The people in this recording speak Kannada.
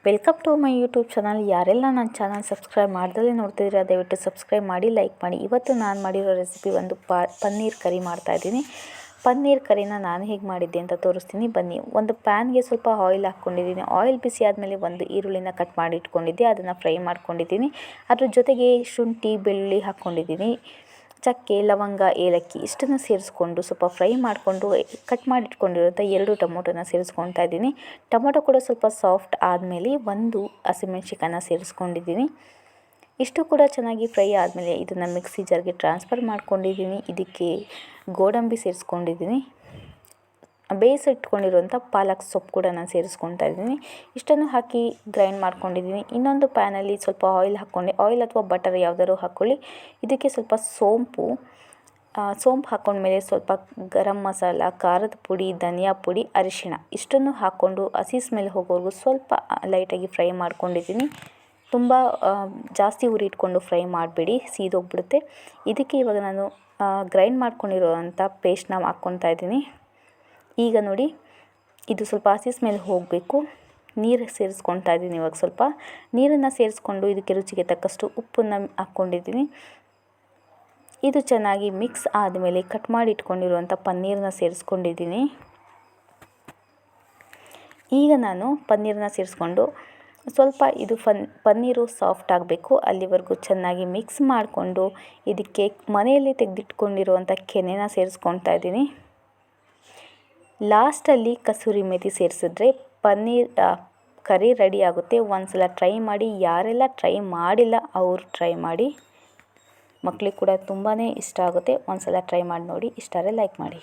Welcome to my YouTube channel. ಯಾರೆಲ್ಲ ನನ್ನ ಚಾನಲ್ ಸಬ್ಸ್ಕ್ರೈಬ್ ಮಾಡ್ದಲೇ ನೋಡ್ತಿದ್ದೀರಾ ದಯವಿಟ್ಟು ಸಬ್ಸ್ಕ್ರೈಬ್ ಮಾಡಿ, ಲೈಕ್ ಮಾಡಿ. ಇವತ್ತು ನಾನು ಮಾಡಿರೋ ರೆಸಿಪಿ ಒಂದು ಪನ್ನೀರ್ ಕರಿ ಮಾಡ್ತಾಯಿದ್ದೀನಿ. ಪನ್ನೀರ್ ಕರಿನ ನಾನು ಹೇಗೆ ಮಾಡಿದ್ದೆ ಅಂತ ತೋರಿಸ್ತೀನಿ ಬನ್ನಿ. ಒಂದು ಪ್ಯಾನ್ಗೆ ಸ್ವಲ್ಪ ಆಯಿಲ್ ಹಾಕ್ಕೊಂಡಿದ್ದೀನಿ. ಆಯಿಲ್ ಬಿಸಿ ಆದಮೇಲೆ ಒಂದು ಈರುಳ್ಳಿನ ಕಟ್ ಮಾಡಿ ಇಟ್ಕೊಂಡಿದ್ದೆ, ಅದನ್ನು ಫ್ರೈ ಮಾಡ್ಕೊಂಡಿದ್ದೀನಿ. ಅದ್ರ ಜೊತೆಗೆ ಶುಂಠಿ ಬೆಳ್ಳುಳ್ಳಿ ಹಾಕ್ಕೊಂಡಿದ್ದೀನಿ. ಚಕ್ಕೆ, ಲವಂಗ, ಏಲಕ್ಕಿ ಇಷ್ಟನ್ನು ಸೇರಿಸ್ಕೊಂಡು ಸ್ವಲ್ಪ ಫ್ರೈ ಮಾಡಿಕೊಂಡು ಕಟ್ ಮಾಡಿ ಇಟ್ಕೊಂಡಿರೋಂಥ 2 ಟೊಮೊಟೊನ ಸೇರಿಸ್ಕೊಳ್ತಾ ಇದ್ದೀನಿ. ಟೊಮೊಟೊ ಕೂಡ ಸ್ವಲ್ಪ ಸಾಫ್ಟ್ ಆದಮೇಲೆ 1 ಹಸಿಮೆಣ್ಸಿಕಾಯನ್ನ ಸೇರಿಸ್ಕೊಂಡಿದ್ದೀನಿ. ಇಷ್ಟು ಕೂಡ ಚೆನ್ನಾಗಿ ಫ್ರೈ ಆದಮೇಲೆ ಇದನ್ನು ಮಿಕ್ಸಿ ಜಾರ್ಗೆ ಟ್ರಾನ್ಸ್ಫರ್ ಮಾಡ್ಕೊಂಡಿದ್ದೀನಿ. ಇದಕ್ಕೆ ಗೋಡಂಬಿ ಸೇರಿಸ್ಕೊಂಡಿದ್ದೀನಿ. ಬೇಯಿಸಿಟ್ಕೊಂಡಿರುವಂಥ ಪಾಲಕ್ ಸೊಪ್ಪು ಕೂಡ ನಾನು ಸೇರಿಸ್ಕೊಳ್ತಾ ಇದ್ದೀನಿ. ಇಷ್ಟನ್ನು ಹಾಕಿ ಗ್ರೈಂಡ್ ಮಾಡ್ಕೊಂಡಿದ್ದೀನಿ. ಇನ್ನೊಂದು ಪ್ಯಾನಲ್ಲಿ ಸ್ವಲ್ಪ ಆಯಿಲ್ ಹಾಕ್ಕೊಂಡೆ. ಆಯಿಲ್ ಅಥವಾ ಬಟರ್ ಯಾವುದಾದ್ರು ಹಾಕ್ಕೊಳ್ಳಿ. ಇದಕ್ಕೆ ಸ್ವಲ್ಪ ಸೋಂಪು ಹಾಕ್ಕೊಂಡ್ಮೇಲೆ ಸ್ವಲ್ಪ ಗರಂ ಮಸಾಲ, ಖಾರದ ಪುಡಿ, ಧನಿಯಾ ಪುಡಿ, ಅರಿಶಿಣ ಇಷ್ಟನ್ನು ಹಾಕ್ಕೊಂಡು ಹಸಿ ಸ್ಮೆಲ್ ಹೋಗೋವರೆಗೂ ಸ್ವಲ್ಪ ಲೈಟಾಗಿ ಫ್ರೈ ಮಾಡ್ಕೊಂಡಿದ್ದೀನಿ. ತುಂಬ ಜಾಸ್ತಿ ಉರಿ ಇಟ್ಕೊಂಡು ಫ್ರೈ ಮಾಡಬೇಡಿ, ಸೀದೋಗ್ಬಿಡುತ್ತೆ. ಇದಕ್ಕೆ ಇವಾಗ ನಾನು ಗ್ರೈಂಡ್ ಮಾಡ್ಕೊಂಡಿರೋವಂಥ ಪೇಸ್ಟ್ನ ಹಾಕ್ಕೊಳ್ತಾ ಇದ್ದೀನಿ. ಈಗ ನೋಡಿ, ಇದು ಸ್ವಲ್ಪ ಹಸಿ ಸ್ಮೆಲ್ ಹೋಗಬೇಕು. ನೀರು ಸೇರಿಸ್ಕೊಳ್ತಾ ಇದ್ದೀನಿ. ಇವಾಗ ಸ್ವಲ್ಪ ನೀರನ್ನು ಸೇರಿಸ್ಕೊಂಡು ಇದಕ್ಕೆ ರುಚಿಗೆ ತಕ್ಕಷ್ಟು ಉಪ್ಪನ್ನು ಹಾಕ್ಕೊಂಡಿದ್ದೀನಿ. ಇದು ಚೆನ್ನಾಗಿ ಮಿಕ್ಸ್ ಆದಮೇಲೆ ಕಟ್ ಮಾಡಿ ಇಟ್ಕೊಂಡಿರುವಂಥ ಪನ್ನೀರನ್ನ ಸೇರಿಸ್ಕೊಂಡಿದ್ದೀನಿ. ಈಗ ನಾನು ಪನ್ನೀರನ್ನ ಸೇರಿಸ್ಕೊಂಡು ಸ್ವಲ್ಪ ಇದು ಪನ್ನೀರು ಸಾಫ್ಟ್ ಆಗಬೇಕು ಅಲ್ಲಿವರೆಗೂ ಚೆನ್ನಾಗಿ ಮಿಕ್ಸ್ ಮಾಡಿಕೊಂಡು ಇದಕ್ಕೆ ಮನೆಯಲ್ಲಿ ತೆಗೆದಿಟ್ಕೊಂಡಿರುವಂಥ ಕೆನೆನ ಸೇರಿಸ್ಕೊಳ್ತಾ ಇದ್ದೀನಿ. ಲಾಸ್ಟಲ್ಲಿ ಕಸೂರಿ ಮೇಥಿ ಸೇರಿಸಿದ್ರೆ ಪನ್ನೀರ್ ಕರಿ ರೆಡಿ ಆಗುತ್ತೆ. ಒಂದ್ಸಲ ಟ್ರೈ ಮಾಡಿ. ಯಾರೆಲ್ಲ ಟ್ರೈ ಮಾಡಿಲ್ಲ ಅವರು ಟ್ರೈ ಮಾಡಿ. ಮಕ್ಕಳಿಗೆ ಕೂಡ ತುಂಬಾ ಇಷ್ಟ ಆಗುತ್ತೆ. ಒಂದ್ಸಲ ಟ್ರೈ ಮಾಡಿ ನೋಡಿ. ಇಷ್ಟ ಆದರೆ ಲೈಕ್ ಮಾಡಿ.